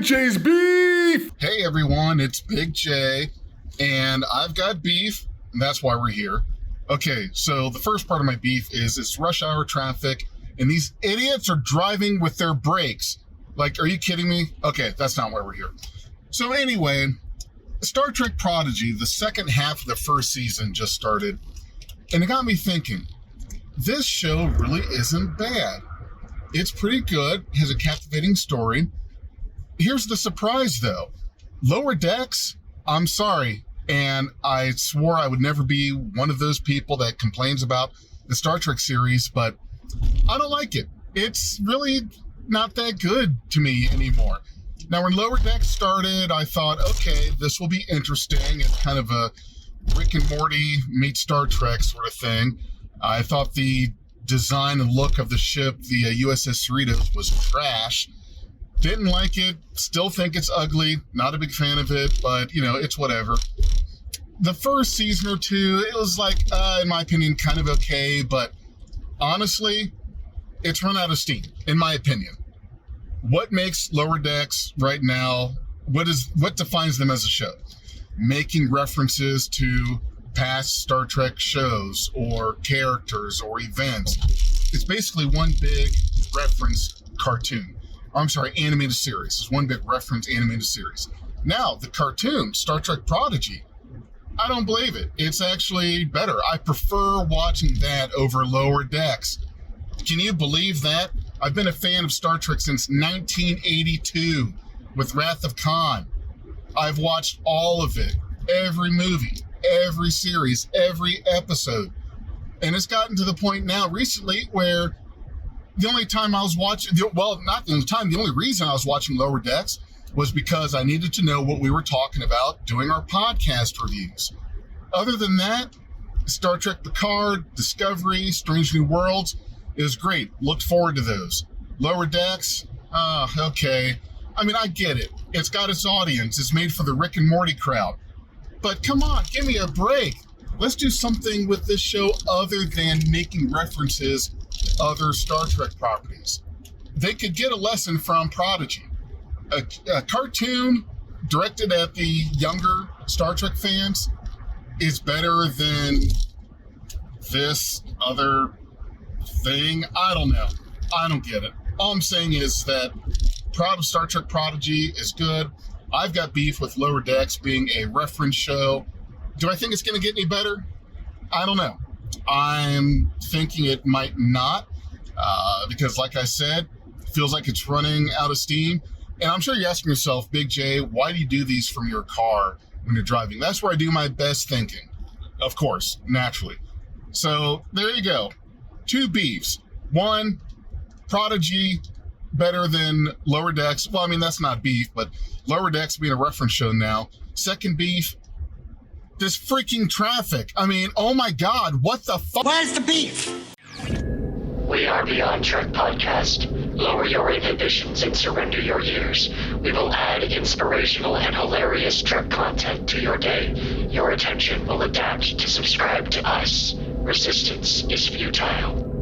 BigJ's beef! Hey everyone, it's Big J, and I've got beef, and that's why we're here. Okay, so the first part of my beef is it's rush hour traffic, and these idiots are driving with their brakes. Like, are you kidding me? Okay, that's not why we're here. So anyway, Star Trek Prodigy, the second half of the first season just started, and it got me thinking, this show really isn't bad. It's pretty good, has a captivating story. Here's the surprise though. Lower Decks, I'm sorry, and I swore I would never be one of those people that complains about the Star Trek series, but I don't like it. It's really not that good to me anymore. Now, when Lower Decks started, I thought, okay, this will be interesting. It's kind of a Rick and Morty meet Star Trek sort of thing. I thought the design and look of the ship, the USS Cerritos, was trash. Didn't like it, still think it's ugly, not a big fan of it, but, you know, it's whatever. The first season or two, it was like, in my opinion, kind of okay, but honestly, it's run out of steam, in my opinion. What makes Lower Decks right now, what defines them as a show? Making references to past Star Trek shows or characters or events. It's basically one big reference cartoon. I'm sorry, animated series. It's one big reference animated series. Now, the cartoon, Star Trek Prodigy, I don't believe it. It's actually better. I prefer watching that over Lower Decks. Can you believe that? I've been a fan of Star Trek since 1982 with Wrath of Khan. I've watched all of it, every movie, every series, every episode. And it's gotten to the point now recently where the only time I was watching, well, not the only time, the only reason I was watching Lower Decks was because I needed to know what we were talking about doing our podcast reviews. Other than that, Star Trek Picard, Discovery, Strange New Worlds is great. Looked forward to those. Lower Decks, okay. I mean, I get it. It's got its audience. It's made for the Rick and Morty crowd. But come on, give me a break. Let's do something with this show other than making references to other Star Trek properties. They could get a lesson from Prodigy. A cartoon directed at the younger Star Trek fans is better than this other thing. I don't know. I don't get it. All I'm saying is that Star Trek Prodigy is good. I've got beef with Lower Decks being a reference show. Do I think it's going to get any better? I don't know. I'm thinking it might not, because like I said, it feels like it's running out of steam. And I'm sure you're asking yourself, Big J, why do you do these from your car when you're driving? That's where I do my best thinking. Of course, naturally. So there you go. Two beefs. One, Prodigy better than Lower Decks. Well, I mean, that's not beef, but Lower Decks being a reference show now. Second beef, this freaking traffic. I mean, oh my God, what the fuck? Where's the beef? We are Beyond Trek Podcast. Lower your inhibitions and surrender your ears. We will add inspirational and hilarious Trek content to your day. Your attention will adapt to subscribe to us. Resistance is futile.